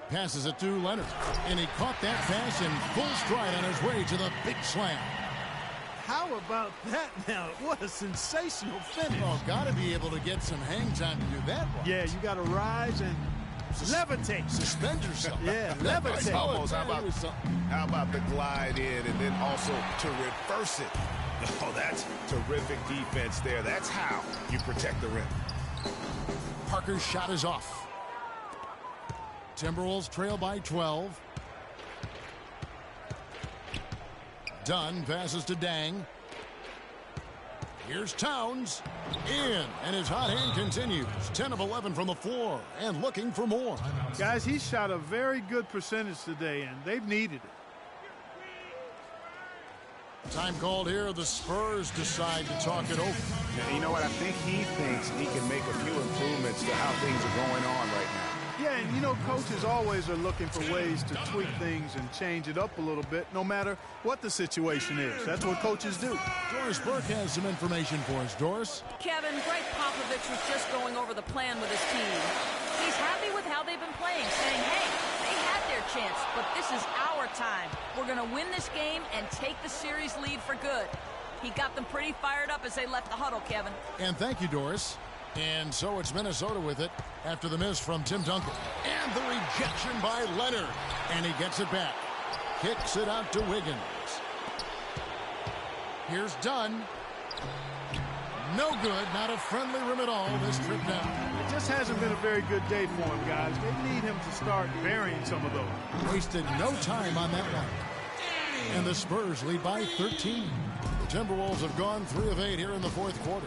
Passes it to Leonard. And he caught that pass in full stride on his way to the big slam. How about that now? What a sensational finish. Oh, got to be able to get some hang time to do that one. Yeah, you got to rise and levitate. Suspend yourself. Yeah, levitate. Almost. How about the glide in and then also to reverse it? Oh, that's terrific defense there. That's how you protect the rim. Parker's shot is off. Timberwolves trail by 12. Dunn passes to Dang. Here's Towns. In, and his hot hand continues. 10 of 11 from the floor, and looking for more. Guys, he shot a very good percentage today, and they've needed it. Time called here. The Spurs decide to talk it over. You know what? I think he thinks he can make a few improvements to how things are going on right now. Yeah, and you know, coaches always are looking for ways to tweak things and change it up a little bit, no matter what the situation is. That's what coaches do. Doris Burke has some information for us. Doris? Kevin, Greg Popovich was just going over the plan with his team. He's happy with how they've been playing, saying, hey, they had their chance, but this is our time. We're going to win this game and take the series lead for good. He got them pretty fired up as they left the huddle, Kevin. And thank you, Doris. And so it's Minnesota with it after the miss from Tim Duncan. And the rejection by Leonard. And he gets it back. Kicks it out to Wiggins. Here's Dunn. No good. Not a friendly rim at all this trip down. It just hasn't been a very good day for him, guys. They need him to start burying some of those. Wasted no time on that one. And the Spurs lead by 13. The Timberwolves have gone 3 of 8 here in the fourth quarter.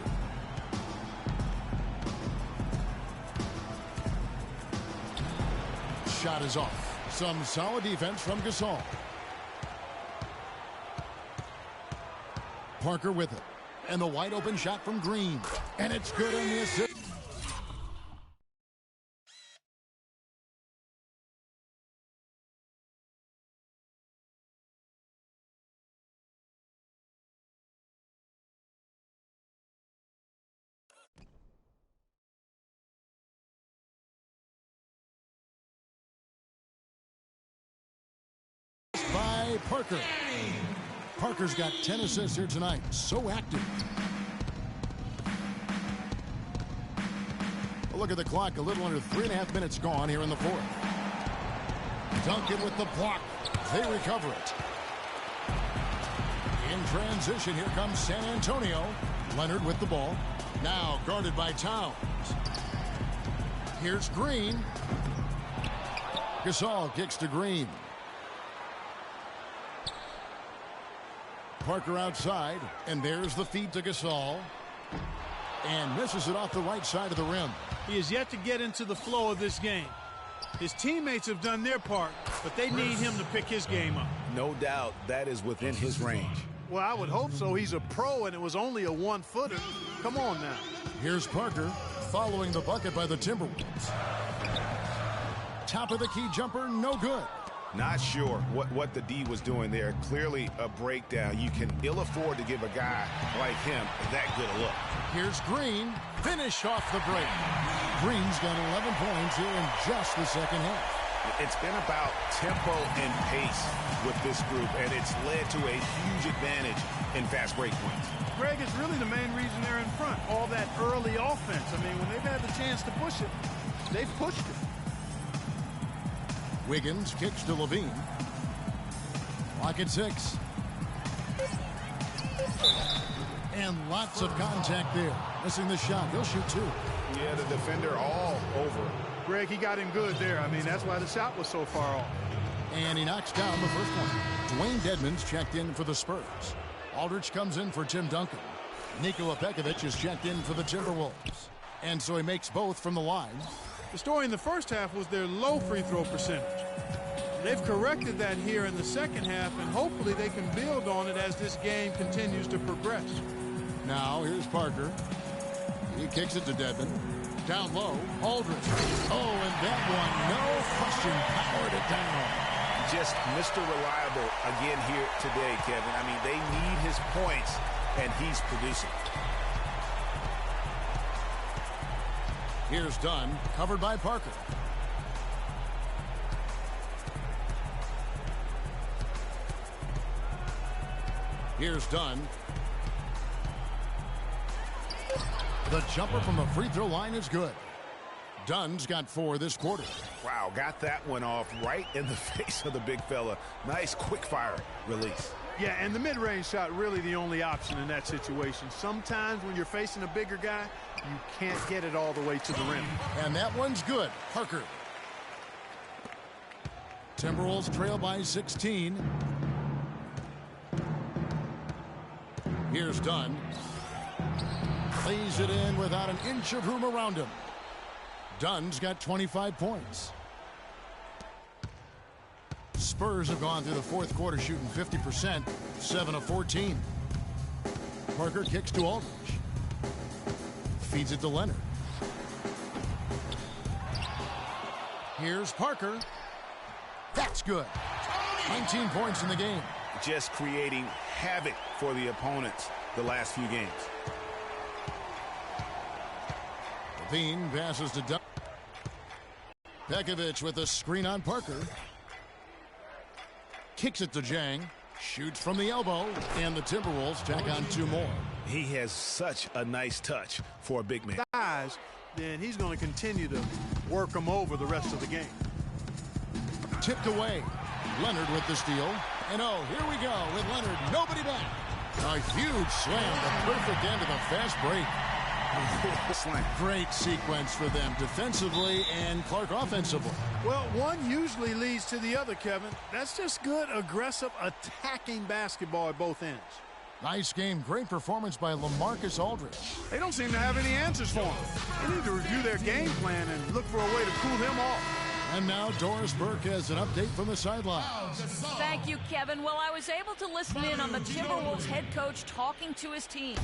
Shot is off. Some solid defense from Gasol. Parker with it. And the wide open shot from Green. And it's good on the assist. By Parker. Parker's got 10 assists here tonight. So active. A look at the clock. A little under 3.5 minutes gone here in the fourth. Duncan with the block. They recover it. In transition, here comes San Antonio. Leonard with the ball. Now guarded by Towns. Here's Green. Gasol kicks to Green. Parker outside, and there's the feed to Gasol. And misses it off the right side of the rim. He is yet to get into the flow of this game. His teammates have done their part, but they need him to pick his game up. No doubt that is within his range. Well, I would hope so. He's a pro, and it was only a 1-footer. Come on now. Here's Parker following the bucket by the Timberwolves. Top of the key jumper, no good. Not sure what the D was doing there. Clearly a breakdown. You can ill afford to give a guy like him that good a look. Here's Green. Finish off the break. Green's got 11 points here in just the second half. It's been about tempo and pace with this group, and it's led to a huge advantage in fast break points. Greg, it's really the main reason they're in front. All that early offense. I mean, when they've had the chance to push it, they've pushed it. Wiggins kicks to Levine. Lock at 6. And lots of contact there. Missing the shot. He'll shoot 2. Yeah, the defender all over. Greg, he got him good there. I mean, that's why the shot was so far off. And he knocks down the first one. Dwayne Dedmon's checked in for the Spurs. Aldridge comes in for Tim Duncan. Nikola Pekovic is checked in for the Timberwolves. And so he makes both from the line. The story in the first half was their low free throw percentage. They've corrected that here in the second half, and hopefully they can build on it as this game continues to progress. Now here's Parker. He kicks it to Dedmon. Down low, Aldridge. Oh, and that one, no question, powered it down. Just Mr. Reliable again here today, Kevin. I mean, they need his points, and he's producing. Here's Dunn, covered by Parker. Here's Dunn. The jumper from the free throw line is good. Dunn's got 4 this quarter. Wow, got that one off right in the face of the big fella. Nice quick fire release. Yeah, and the mid-range shot really the only option in that situation. Sometimes when you're facing a bigger guy, you can't get it all the way to the rim. And that one's good. Parker. Timberwolves trail by 16. Here's Dunn. Lays it in without an inch of room around him. Dunn's got 25 points. Spurs have gone through the fourth quarter shooting 50%, 7 of 14. Parker kicks to Aldridge. Feeds it to Leonard. Here's Parker. That's good. 19 points in the game. Just creating havoc for the opponents the last few games. Levine passes to Dunn. Pekovic with a screen on Parker. Kicks it to Jang. Shoots from the elbow. And the Timberwolves tack on 2 more. He has such a nice touch for a big man. Guys, then he's going to continue to work them over the rest of the game. Tipped away. Leonard with the steal. And oh, here we go with Leonard. Nobody back. A huge slam, the perfect end of the fast break. Great sequence for them defensively and Clark offensively. Well, one usually leads to the other, Kevin. That's just good, aggressive, attacking basketball at both ends. Nice game. Great performance by LaMarcus Aldridge. They don't seem to have any answers for him. They need to review their game plan and look for a way to cool him off. And now Doris Burke has an update from the sideline. Thank you, Kevin. Well, I was able to listen in on the Timberwolves head coach talking to his team.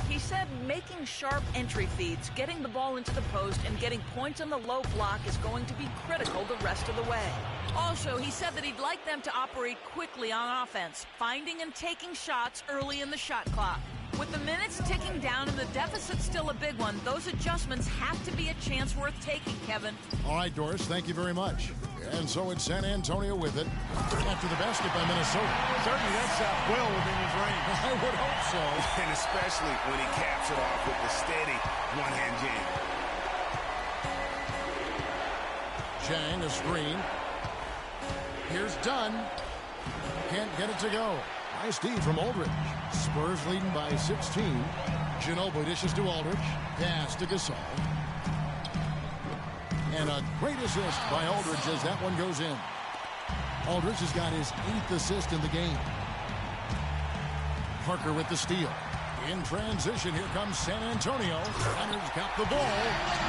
He said making sharp entry feeds, getting the ball into the post, and getting points on the low block is going to be critical the rest of the way. Also, he said that he'd like them to operate quickly on offense, finding and taking shots early in the shot clock. With the minutes ticking down and the deficit still a big one, those adjustments have to be a chance worth taking, Kevin. All right, Doris, thank you very much. And so it's San Antonio with it after the basket by Minnesota. Certainly that shot well within his range. I would hope so. And especially when he caps it off with the steady one-hand jam. Chang, a screen. Here's Dunn. Can't get it to go. Nice D from Aldridge. Spurs leading by 16. Ginobili dishes to Aldridge. Pass to Gasol. And a great assist by Aldridge as that one goes in. Aldridge has got his 8th assist in the game. Parker with the steal. In transition, here comes San Antonio. Leonard's got the ball.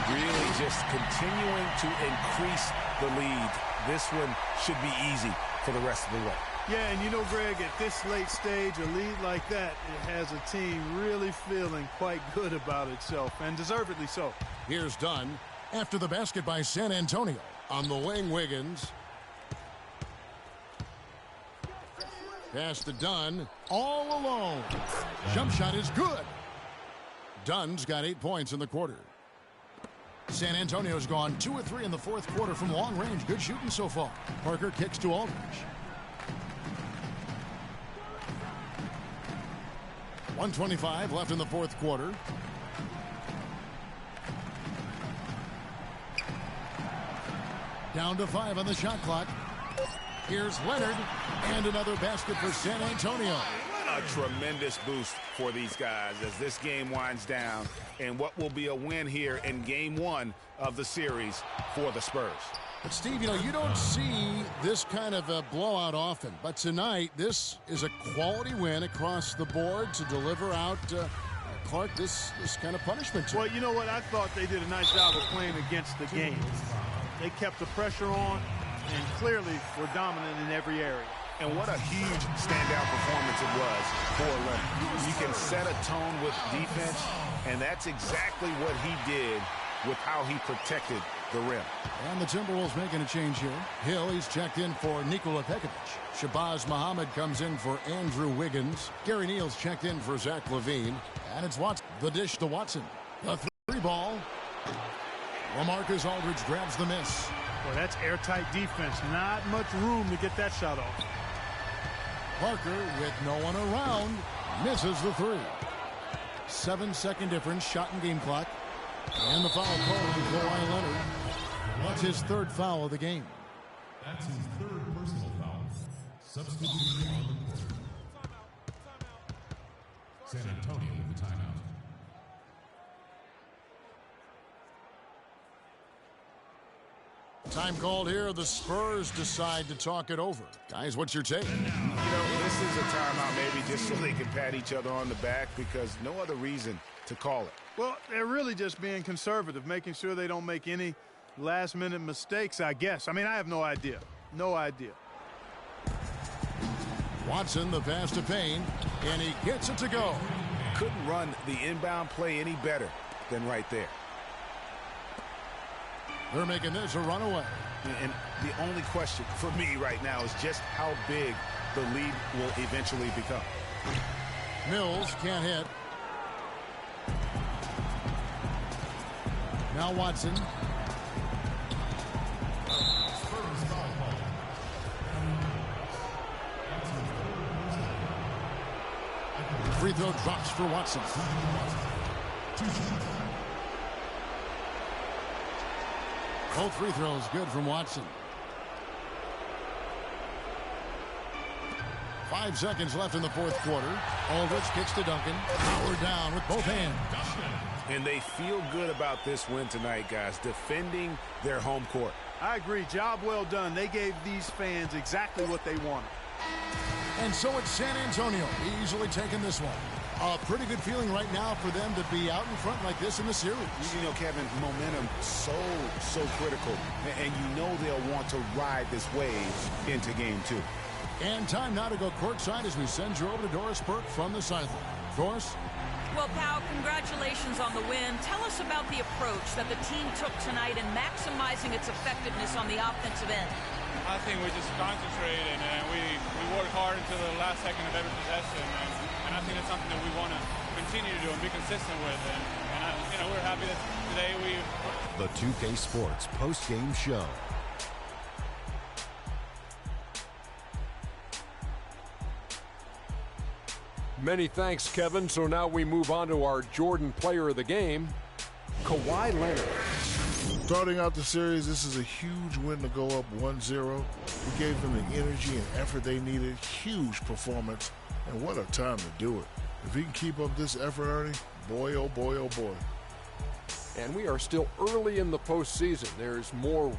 Really just continuing to increase the lead. This one should be easy for the rest of the way. Yeah, and you know, Greg, at this late stage, a lead like that, it has a team really feeling quite good about itself, and deservedly so. Here's Dunn after the basket by San Antonio. On the wing, Wiggins. Pass to Dunn, all alone. Jump shot is good. Dunn's got 8 points in the quarter. San Antonio's gone 2 of 3 in the fourth quarter from long range. Good shooting so far. Parker kicks to Aldridge. 1:25 left in the fourth quarter. Down to 5 on the shot clock. Here's Leonard, and another basket for San Antonio. A tremendous boost for these guys as this game winds down, and what will be a win here in game 1 of the series for the Spurs. But Steve, you know, you don't see this kind of a blowout often, but tonight this is a quality win across the board to deliver out Clark this kind of punishment. Well, you know what? I thought they did a nice job of playing against the game. They kept the pressure on and clearly were dominant in every area. And what a huge standout performance it was for Leonard. You can set a tone with defense, and that's exactly what he did with how he protected the rim. And the Timberwolves making a change here. Hill, he's checked in for Nikola Pekovic. Shabazz Muhammad comes in for Andrew Wiggins. Gary Neal's checked in for Zach LaVine. And it's Watson. The dish to Watson. The 3-ball. LaMarcus Aldridge grabs the miss. Well, that's airtight defense. Not much room to get that shot off. Parker, with no one around, misses the 3. 7-second difference, shot and game clock. And the foul called on Kawhi Leonard. That's his 3rd foul of the game. That's his 3rd personal foul. Substitution on the court. San Antonio with the timeout. Time called here. The Spurs decide to talk it over. Guys, what's your take? You know, this is a timeout maybe just so they can pat each other on the back because no other reason to call it. Well, they're really just being conservative, making sure they don't make any last-minute mistakes, I guess. I mean, I have no idea. No idea. Watson, the pass to Payne, and he gets it to go. Couldn't run the inbound play any better than right there. They're making this a runaway. And the only question for me right now is just how big the lead will eventually become. Mills can't hit. Now Watson. Free throw drops for Watson. Both free throws good from Watson. 5 seconds left in the fourth quarter. Aldridge kicks to Duncan. Power down with both hands. And they feel good about this win tonight, guys, defending their home court. I agree. Job well done. They gave these fans exactly what they wanted. And so it's San Antonio easily taking this one. A pretty good feeling right now for them to be out in front like this in the series. You know, Kevin, momentum so critical. And you know they'll want to ride this wave into game 2. And time now to go courtside as we send you over to Doris Burke from the sideline. Doris? Well, Pau, congratulations on the win. Tell us about the approach that the team took tonight in maximizing its effectiveness on the offensive end. I think we just concentrated and we worked hard until the last second of every possession. And I think that's something that we want to continue to do and be consistent with. And we're happy that today we... The 2K Sports post-game show. Many thanks, Kevin. So now we move on to our Jordan player of the game, Kawhi Leonard. Starting out the series, this is a huge win to go up 1-0. We gave them the energy and effort they needed. Huge performance. And what a time to do it. If he can keep up this effort, Ernie, boy, oh boy, oh boy. And we are still early in the postseason. There's more